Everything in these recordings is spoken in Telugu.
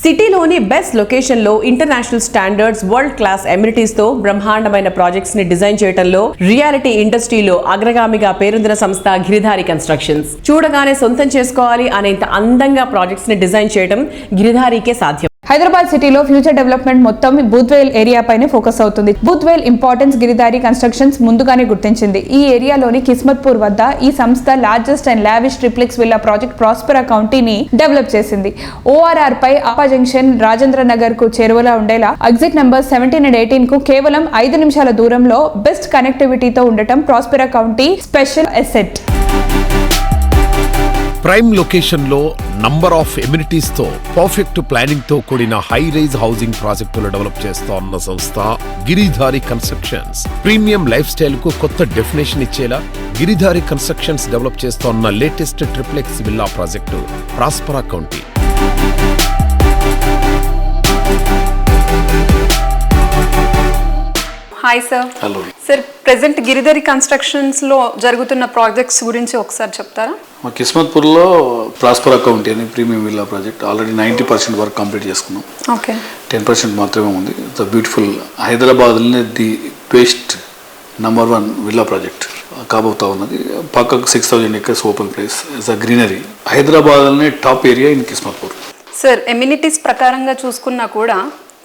సిటీలోని బెస్ట్ లొకేషన్ లో international standards, world class amenities తో బ్రహ్మాండమైన ప్రాజెక్ట్స్ ని డిజైన్ చేయడంలో రియాలిటీ ఇండస్ట్రీలో అగ్రగామిగా పేరొందిన సంస్థ గిరిధారి కన్స్ట్రక్షన్స్. చూడగానే సొంతం చేసుకోవాలి అనేంత అందంగా ప్రాజెక్ట్స్ ని డిజైన్ చేయడం గిరిధారికే సాధ్యం. హైదరాబాద్ సిటీలో ఫ్యూచర్ డెవలప్మెంట్ మొత్తం బూత్వేల్ ఏరియా పైనే ఫోకస్ అవుతుంది. బూత్వేల్ ఇంపార్టెన్స్ గిరిధారి కన్స్ట్రక్షన్స్ ముందుగానే గుర్తించింది. ఈ ఏరియాలోని కిస్మత్పూర్ వద్ద ఈ సంస్థ largest and lavish triplex villa project Prospera కౌంటీని డెవలప్ చేసింది. ORR పై అప్పా జంక్షన్, రాజేంద్ర నగర్ కు చేరువలో ఉండేలా ఎగ్జిట్ నెంబర్ 17 and 18 కు కేవలం 5 నిమిషాల దూరంలో బెస్ట్ కనెక్టివిటీతో ఉండటం Prospera county special asset. Prime location లో నంబర్ ఆఫ్ ఎమ్యూనిటీస్ తో పర్ఫెక్ట్ ప్లానింగ్ తో కూడిన హై రైజ్ హౌసింగ్ ప్రాజెక్టులు డెవలప్ చేస్తోన్న సంస్థ Giridhari constructions. Premium life style కు కొత్త డెఫినేషన్ ఇచ్చేలా గిరిధారి కన్స్ట్రక్షన్స్ డెవలప్ చేస్తోన్న latest triplex villa project Prospera county. Hi sir. Hello sir, present Giridhari constructions లో జరుగుతున్న ప్రాజెక్ట్స్ గురించి ఒకసారి చెప్తారా? మా కిస్మత్పూర్లో ప్రాస్పెరా కౌంటీ అని ప్రీమియం విల్లా ప్రాజెక్ట్ ఆల్రెడీ 90% వరకు కంప్లీట్ చేసుకున్నాం. ఓకే, 10% మాత్రమే ఉంది. It's beautiful. హైదరాబాద్లోనే the best number 1 villa project కాబోతా ఉన్నది. పక్కకు 6000 acres open place. It's a greenery. హైదరాబాద్లోనే top area in Kismatpur. Sir, amenities ప్రకారంగా చూసుకున్నా కూడా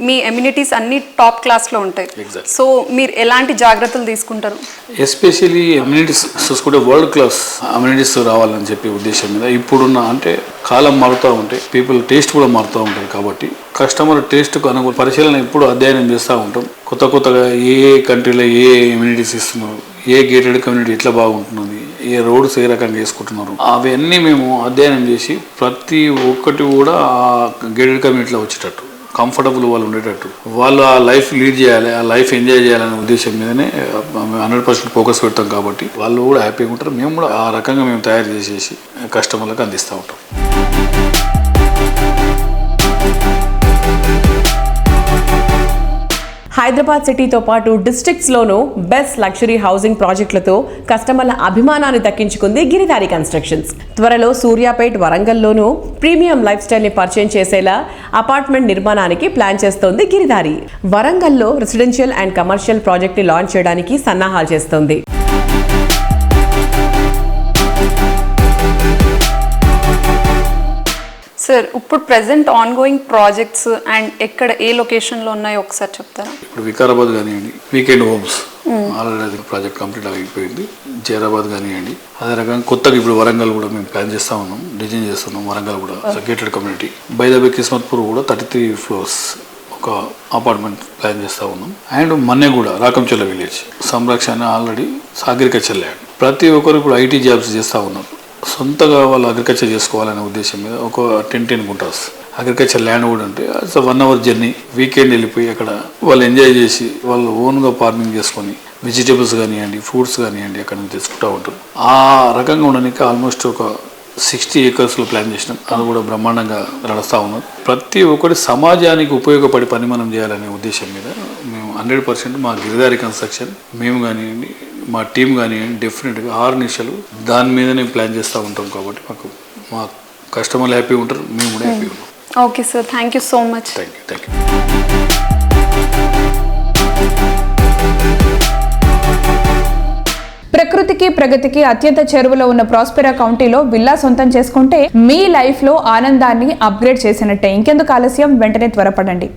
మీ ఎమ్యూనిటీస్ అన్ని టాప్ క్లాస్లో ఉంటాయి. సో మీరు ఎలాంటి జాగ్రత్తలు తీసుకుంటారు? ఎస్పెషల్లీ అమ్యూనిటీస్ చూసుకుంటే వరల్డ్ క్లాస్ అమ్యూనిటీస్ రావాలని చెప్పి ఉద్దేశం మీద ఇప్పుడున్న అంటే కాలం మారుతూ ఉంటాయి, పీపుల్ టేస్ట్ కూడా మారుతూ ఉంటాయి. కాబట్టి కస్టమర్ టేస్ట్కు అనుగుణ పరిశీలన ఎప్పుడు అధ్యయనం చేస్తూ ఉంటాం. కొత్తగా ఏ కంట్రీలో ఏ ఎమ్యూనిటీస్ ఇస్తున్నారు, ఏ గేటెడ్ కమ్యూనిటీ ఎట్లా బాగుంటున్నది, ఏ రోడ్స్ ఏ రకంగా వేసుకుంటున్నారు, అవన్నీ మేము అధ్యయనం చేసి ప్రతి ఒక్కటి కూడా ఆ గేటెడ్ కమ్యూనిటీలో వచ్చేటట్టు కంఫర్టబుల్ వాళ్ళు ఉండేటట్టు వాళ్ళు ఆ లైఫ్ లీడ్ చేయాలి, ఆ లైఫ్ ఎంజాయ్ చేయాలనే ఉద్దేశం మీదనే 100% ఫోకస్ పెడతాం. కాబట్టి వాళ్ళు కూడా హ్యాపీగా ఉంటారు, మేము కూడా ఆ రకంగా మేము తయారు చేసేసి కస్టమర్లకు అందిస్తూ ఉంటాం. హైదరాబాద్ సిటీతో పాటు డిస్ట్రిక్ట్స్ లోనూ బెస్ట్ లగ్జరీ హౌసింగ్ ప్రాజెక్టులతో కస్టమర్ల అభిమానాన్ని దక్కించుకుంది గిరిధారి కన్స్ట్రక్షన్స్. త్వరలో సూర్యాపేట్, వరంగల్లోనూ ప్రీమియం లైఫ్ స్టైల్ ని పరిచయం చేసేలా అపార్ట్మెంట్ నిర్మాణానికి ప్లాన్ చేస్తోంది గిరిధారి. వరంగల్లో రెసిడెన్షియల్ అండ్ కమర్షియల్ ప్రాజెక్ట్ ని లాంచ్ చేయడానికి సన్నాహాలు చేస్తోంది. సార్, ఇప్పుడు present on going projects and ఎక్కడ ఏ లొకేషన్లో ఉన్నాయో ఒకసారి చెప్తారా? ఇప్పుడు వికారాబాద్ కానివ్వండి, weekend homes already project complete అయిపోయింది. జైరాబాద్ కానివ్వండి, అదే రకంగా కొత్తగా ఇప్పుడు వరంగల్ కూడా మేము ప్లాన్ చేస్తూ ఉన్నాం, డిజైన్ చేస్తున్నాం. వరంగల్ కూడా gated community. By the way Kismatpur కూడా 33 floors ఒక అపార్ట్మెంట్ ప్లాన్ చేస్తూ ఉన్నాం. అండ్ మన్నెగూడ, రాకంచెల్ల విలేజ్ సంరక్షణ ఆల్రెడీ అగ్రికల్చర్ ల్యాండ్. ప్రతి ఒక్కరు ఇప్పుడు IT జాబ్స్ చేస్తూ ఉన్నారు. సొంతగా వాళ్ళు అగ్రికల్చర్ చేసుకోవాలనే ఉద్దేశం మీద ఒక 10 గుంటాస్ అగ్రికల్చర్ ల్యాండ్ కూడా ఉంటే ఇట్స్ 1 hour జర్నీ. వీకెండ్ వెళ్ళిపోయి అక్కడ వాళ్ళు ఎంజాయ్ చేసి వాళ్ళు ఓన్గా ఫార్మింగ్ చేసుకొని వెజిటేబుల్స్ కానివ్వండి, ఫ్రూట్స్ కానివ్వండి అక్కడ నుంచి తెచ్చుకుంటూ ఉంటారు. ఆ రకంగా ఉండడానికి ఆల్మోస్ట్ ఒక 60 acres ప్లాన్ చేసినాం. అది కూడా బ్రహ్మాండంగా నడుస్తూ ఉన్నాం. ప్రతి ఒక్కటి సమాజానికి ఉపయోగపడే పని మనం చేయాలనే ఉద్దేశం మీద మేము 100% మా గిరిధారి కన్స్ట్రక్షన్ మేము కానివ్వండి, మా టీం కానివ్వండి డెఫినెట్గా 6 నిమిషాలు దాని మీదనే ప్లాన్ చేస్తూ ఉంటాం. కాబట్టి మా కస్టమర్లు హ్యాపీగా ఉంటారు, మేము కూడా హ్యాపీగా ఉంటాం. Okay sir, thank you so much. Thank you. ప్రకృతికి ప్రగతికి అత్యంత చేరువలో ఉన్న ప్రాస్పెరా కౌంటీలో విల్లా సొంతం చేసుకుంటే మీ లైఫ్ లో ఆనందాన్ని అప్గ్రేడ్ చేసినట్టే. ఇంకెందుకు ఆలస్యం, వెంటనే త్వరపడండి.